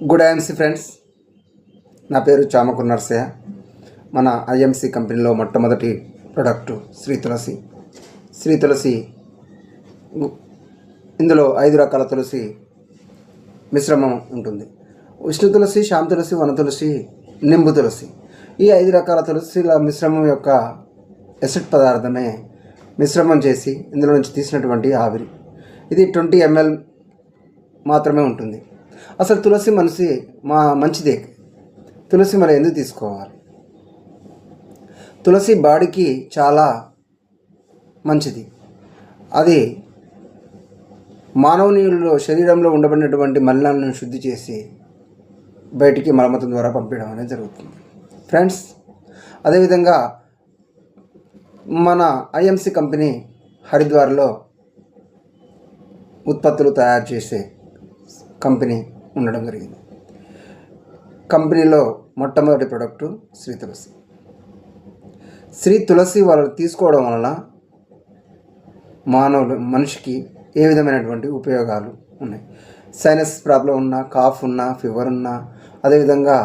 Good IMC friends, నా పేరు చామకు నర్సయ్య. మన ఐఎంసీ కంపెనీలో మొట్టమొదటి ప్రొడక్టు శ్రీ తులసి. ఇందులో 5 రకాల తులసి మిశ్రమం ఉంటుంది. విష్ణు తులసి, శ్యామ తులసి, వన తులసి, నింబు తులసి. ఈ 5 రకాల తులసిల మిశ్రమం యొక్క ఎసిడ్ పదార్థమే మిశ్రమం చేసి ఇందులో నుంచి తీసినటువంటి ఆవిరి. ఇది 20 ml మాత్రమే ఉంటుంది. అసలు తులసి మంచిదే. తులసి మరి ఎందుకు తీసుకోవాలి? తులసి బాడీకి చాలా మంచిది. అది మానవునిలో శరీరంలో ఉండబడినటువంటి మలినాలను శుద్ధి చేసి బయటికి మలమూత్రం ద్వారా పంపించడం అనేది జరుగుతుంది ఫ్రెండ్స్. అదేవిధంగా మన ఐఎంసీ కంపెనీ హరిద్వార్లో ఉత్పత్తులు తయారు చేసే కంపెనీ ఉండడం జరిగింది. కంపెనీలో మొట్టమొదటి ప్రొడక్టు శ్రీ తులసి వాళ్ళు తీసుకోవడం వలన మనిషికి ఏ విధమైనటువంటి ఉపయోగాలు ఉన్నాయి. సైనస్ ప్రాబ్లం ఉన్నా, కాఫ్ ఉన్నా, ఫీవర్ ఉన్నా, అదేవిధంగా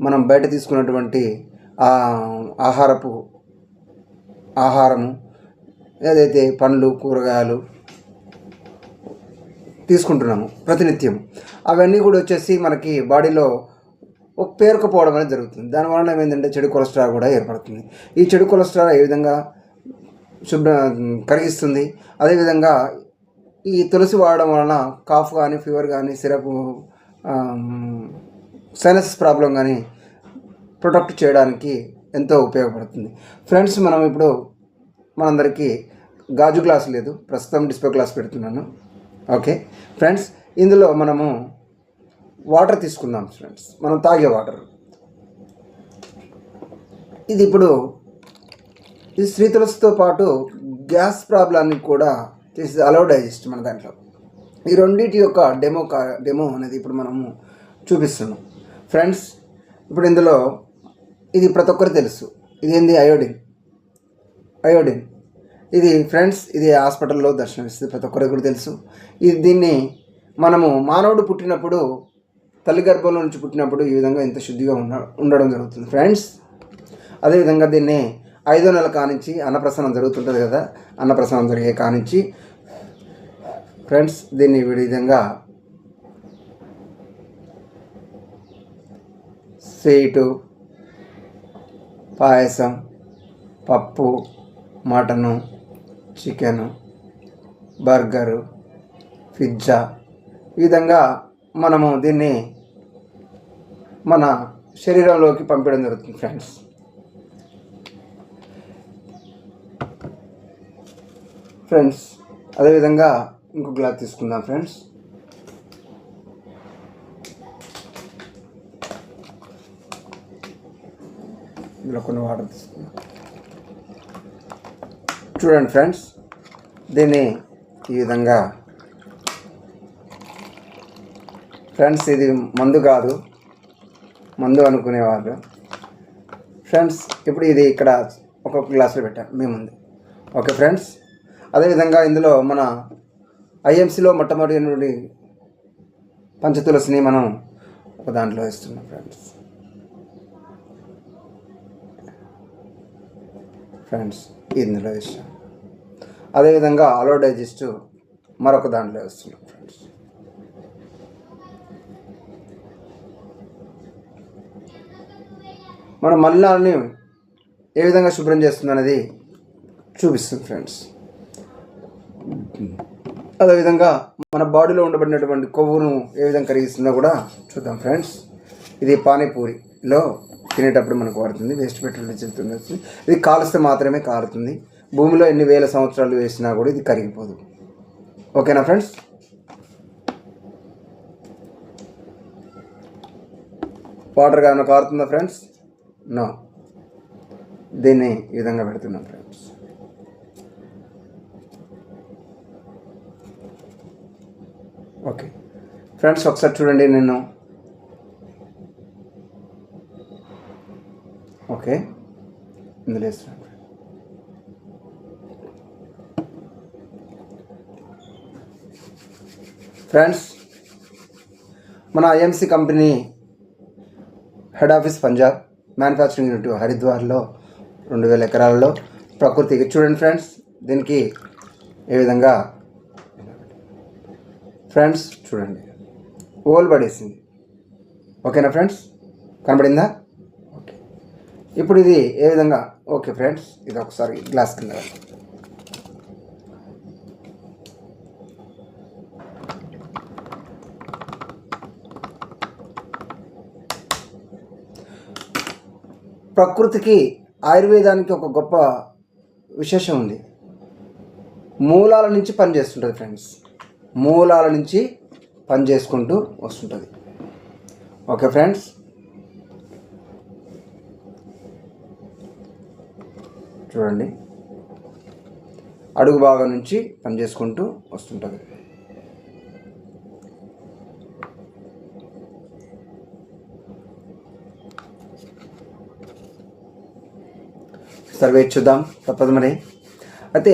మనం బయట తీసుకున్నటువంటి ఆహారము ఏదైతే పండ్లు, కూరగాయలు తీసుకుంటున్నాము ప్రతినిత్యం, అవన్నీ కూడా వచ్చేసి మనకి బాడీలో ఒక పేరుకుపోవడం అనేది జరుగుతుంది. దానివల్ల ఏమైందంటే చెడు కొలెస్ట్రాల్ కూడా ఏర్పడుతుంది. ఈ చెడు కొలెస్ట్రాల్ ఏ విధంగా కరిగిస్తుంది. అదేవిధంగా ఈ తులసి వాడడం వలన కాఫ్ కానీ, ఫీవర్ కానీ, సిరప్, సైనస్ ప్రాబ్లం కానీ ప్రొటెక్ట్ చేయడానికి ఎంతో ఉపయోగపడుతుంది ఫ్రెండ్స్. మనం ఇప్పుడు మనందరికీ గాజు గ్లాసు లేదు, ప్రస్తుతం డిస్ప్లే గ్లాస్ పెడుతున్నాను. ఓకే ఫ్రెండ్స్, ఇందులో మనము వాటర్ తీసుకుందాం ఫ్రెండ్స్. మనం తాగే వాటర్ ఇది శ్రీ తులసితో పాటు గ్యాస్ ప్రాబ్లాన్ని కూడా చేసి అలో డైజెస్ట్ మన దాంట్లో. ఈ రెండింటి యొక్క డెమో అనేది ఇప్పుడు మనము చూపిస్తున్నాం ఫ్రెండ్స్. ఇప్పుడు ఇందులో ఇది ప్రతి ఒక్కరికి తెలుసు. ఇదేంది? అయోడిన్. ఇది ఫ్రెండ్స్, ఇది హాస్పిటల్లో దర్శనమిస్తుంది, ప్రతి ఒక్కరికి కూడా తెలుసు. దీన్ని మనము మానవుడు పుట్టినప్పుడు, తల్లి గర్భంలో నుంచి పుట్టినప్పుడు ఈ విధంగా ఇంత శుద్ధిగా ఉండడం జరుగుతుంది ఫ్రెండ్స్. అదేవిధంగా దీన్ని 5వ నెల కానించి అన్నప్రసన్నం జరుగుతుంటుంది కదా, అన్నప్రసన్నం జరిగే కానించి ఫ్రెండ్స్ దీన్ని ఈ విధంగా స్వీటు, పాయసం, పప్పు, మటను, చికెను, బర్గరు, పిజ్జా, ఈ విధంగా మనము దీన్ని మన శరీరంలోకి పంపించడం జరుగుతుంది ఫ్రెండ్స్. అదేవిధంగా ఇంకో గ్లాస్ తీసుకుందాం ఫ్రెండ్స్. ఇందులో కొన్ని వాటర్ తీసుకుందాం. చూడండి ఫ్రెండ్స్, దీన్ని ఈ విధంగా ఫ్రెండ్స్, ఇది మందు కాదు, మందు అనుకునేవాళ్ళు ఫ్రెండ్స్. ఇప్పుడు ఇది ఇక్కడ ఒక్కొక్క గ్లాసులో పెట్టాను మీ ముందు. Okay friends. అదేవిధంగా ఇందులో మన ఐఎంసీలో మొట్టమొదటి పంచతులసిని మనం ఒక దాంట్లో వేస్తున్నాం ఫ్రెండ్స్. ఇందులో వేస్తాం. అదేవిధంగా అలో డైజెస్ట్ మరొక దాంట్లో వేస్తున్నాం ఫ్రెండ్స్. మన మలినాలని ఏ విధంగా శుభ్రం చేస్తుంది అనేది చూపిస్తుంది ఫ్రెండ్స్. అదేవిధంగా మన బాడీలో ఉండబడినటువంటి కొవ్వును ఏ విధంగా కరిగిస్తుందో కూడా చూద్దాం ఫ్రెండ్స్. ఇది పానీపూరిలో తినేటప్పుడు మనకు వాడుతుంది, వేస్ట్ పెట్రోల్ చెల్లుతుంది. ఇది కాలుస్తే మాత్రమే కాలుతుంది. భూమిలో ఎన్ని వేల సంవత్సరాలు వేసినా కూడా ఇది కరిగిపోదు. ఓకేనా ఫ్రెండ్స్? వాటర్ ఏమైనా కారుతుందా ఫ్రెండ్స్? నో. దీన్ని ఈ విధంగా పెడుతున్నాం ఫ్రెండ్స్. ఓకే ఫ్రెండ్స్, ఒకసారి చూడండి. నేను ఓకే ఇందులో వేస్తున్నాను ఫ్రెండ్స్. మన IMC company head office Punjab, manufacturing unit హరిద్వార్లో 2000 ఎకరాలలో ప్రకృతికి. చూడండి ఫ్రెండ్స్, దీనికి ఏ విధంగా ఫ్రెండ్స్ చూడండి ఓల్ పడేసింది. ఓకేనా ఫ్రెండ్స్, కనబడిందా? ఓకే, ఇప్పుడు ఇది ఏ విధంగా? ఓకే ఫ్రెండ్స్, ఇది ఒకసారి గ్లాస్ కింద ప్రకృతికి, ఆయుర్వేదానికి ఒక గొప్ప విశేషం ఉంది. మూలాల నుంచి పనిచేస్తుంటుంది ఫ్రెండ్స్, మూలాల నుంచి పని చేసుకుంటూ వస్తుంటుంది. ఓకే ఫ్రెండ్స్, చూడండి అడుగు భాగం నుంచి పని చేసుకుంటూ వస్తుంటుంది. సర్వే చూద్దాం, తప్పదు మరి. అయితే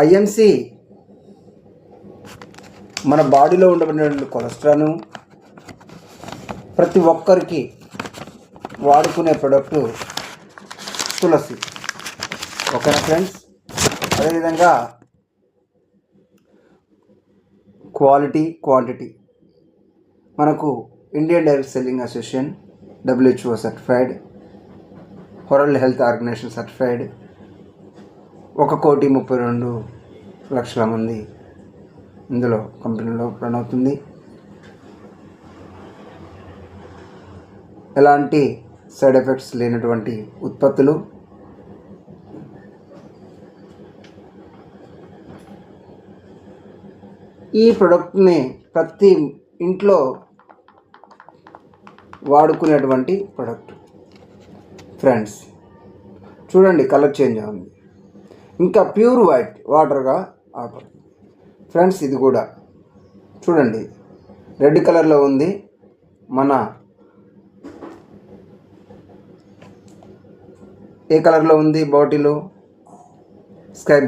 ఐఎంసి మన బాడీలో ఉండబడిన కొలెస్ట్రాల్ ప్రతి ఒక్కరికి వాడుకునే ప్రొడక్టు తులసి. ఓకేనా ఫ్రెండ్స్, అదేవిధంగా క్వాలిటీ, క్వాంటిటీ మనకు Indian direct selling association, WHO certified, world health organization certified, 1,32,00,000 మంది ఇందులో కంపెనీలో రన్ అవుతుంది. ఎలాంటి సైడ్ ఎఫెక్ట్స్ లేనటువంటి ఉత్పత్తులు. ఈ ప్రోడక్ట్ని ప్రతి ఇంట్లో వాడుకునేటువంటి ప్రోడక్ట్ ఫ్రెండ్స్. చూడండి, కలర్ చేంజ్ అవుతుంది, ఇంకా ప్యూర్ వైట్ వాటర్గా ఆపడుతుంది ఫ్రెండ్స్. ఇది కూడా చూడండి, రెడ్ కలర్లో ఉంది. మన ఏ కలర్లో ఉంది బాటిల్? స్కై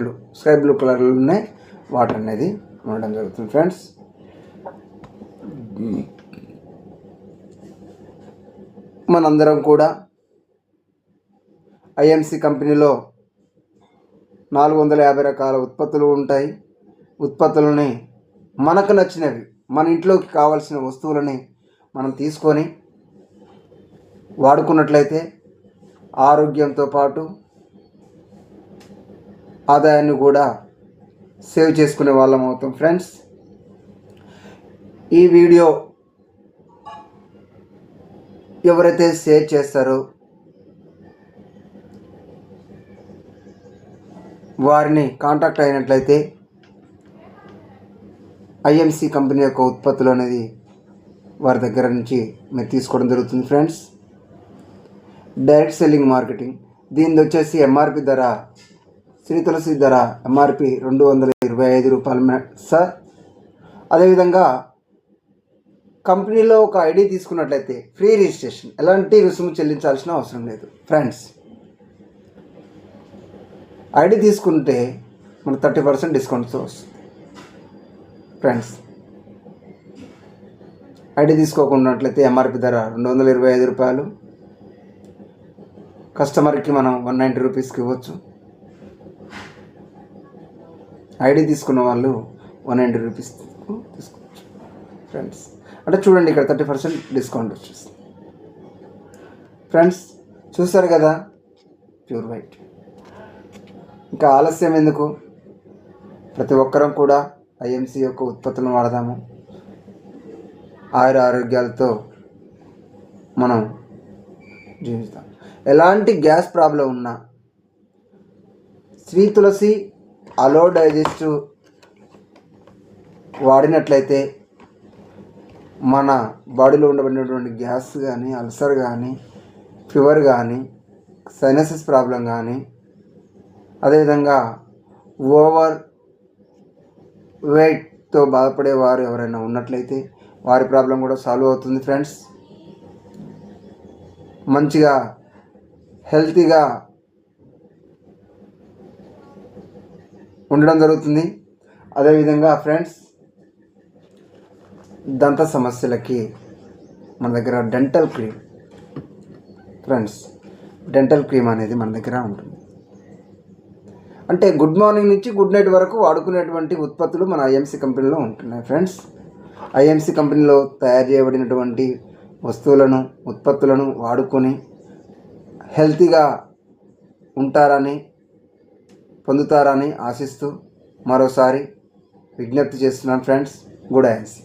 బ్లూ కలర్లో ఉన్నాయి. వాటర్ అనేది ఉండడం జరుగుతుంది ఫ్రెండ్స్. మనందరం కూడా ఐఎంసి కంపెనీలో 450 రకాల ఉత్పత్తులు ఉంటాయి. ఉత్పత్తులని మనకు నచ్చినవి, మన ఇంట్లోకి కావాల్సిన వస్తువులని మనం తీసుకొని వాడుకున్నట్లయితే ఆరోగ్యంతో పాటు ఆదాయాన్ని కూడా సేవ్ చేసుకునే వాళ్ళం అవుతాం ఫ్రెండ్స్. ఈ వీడియో ఎవరైతే షేర్ చేస్తారో వారిని కాంటాక్ట్ అయినట్లయితే ఐఎంసి కంపెనీ యొక్క ఉత్పత్తులు అనేది వారి దగ్గర నుంచి మీరు తీసుకోవడం జరుగుతుంది ఫ్రెండ్స్. డైరెక్ట్ సెల్లింగ్ మార్కెటింగ్, దీనిది వచ్చేసి ఎంఆర్పి ధర, శ్రీ తులసి ధర ఎంఆర్పి 225 రూపాయలు సార్. అదేవిధంగా కంపెనీలో ఒక ఐడి తీసుకున్నట్లయితే ఫ్రీ రిజిస్ట్రేషన్, ఎలాంటి రుసుము చెల్లించాల్సిన అవసరం లేదు ఫ్రెండ్స్. ఐడి తీసుకుంటే మనకు 30% డిస్కౌంట్తో వస్తుంది ఫ్రెండ్స్. ఐడి తీసుకోకున్నట్లయితే ఎంఆర్పి ధర 225 రూపాయలు, కస్టమర్కి మనం 190 రూపీస్కి ఇవ్వచ్చు. ఐడి తీసుకున్న వాళ్ళు 190 రూపీస్ తీసుకోవచ్చు ఫ్రెండ్స్. అంటే చూడండి, ఇక్కడ 30% డిస్కౌంట్ వచ్చేస్తుంది ఫ్రెండ్స్. చూస్తారు కదా, ప్యూర్ వైట్. ఇంకా ఆలస్యం ఎందుకు? ప్రతి ఒక్కరం కూడా ఐఎంసి యొక్క ఉత్పత్తులను వాడదాము. ఆరోగ్యాలతో మనం జీవిస్తాం. ఎలాంటి గ్యాస్ ప్రాబ్లం ఉన్నా శ్రీ తులసి అలో డైజెస్టివ్ వాడినట్లయితే మన బాడీలో ఉండబడినటువంటి గ్యాస్ కానీ, అల్సర్ కానీ, ఫీవర్ కానీ, సైనసెస్ ప్రాబ్లం కానీ, అదేవిధంగా ఓవర్ వెయిట్తో బాధపడేవారు ఎవరైనా ఉన్నట్లయితే వారి ప్రాబ్లం కూడా సాల్వ్ అవుతుంది ఫ్రెండ్స్. మంచిగా హెల్తీగా ఉండడం జరుగుతుంది. అదేవిధంగా ఫ్రెండ్స్, దంత సమస్యలకి మన దగ్గర dental cream friends, dental cream అనేది మన దగ్గర ఉంటుంది. అంటే గుడ్ మార్నింగ్ నుంచి గుడ్ నైట్ వరకు వాడుకునేటువంటి ఉత్పత్తులు మన ఐఎంసీ కంపెనీలో ఉంటున్నాయి ఫ్రెండ్స్. ఐఎంసీ కంపెనీలో తయారు చేయబడినటువంటి వస్తువులను, ఉత్పత్తులను వాడుకొని హెల్తీగా ఉంటారని, పొందుతారని ఆశిస్తూ మరోసారి విజ్ఞప్తి చేస్తున్నాను ఫ్రెండ్స్. Good IMC.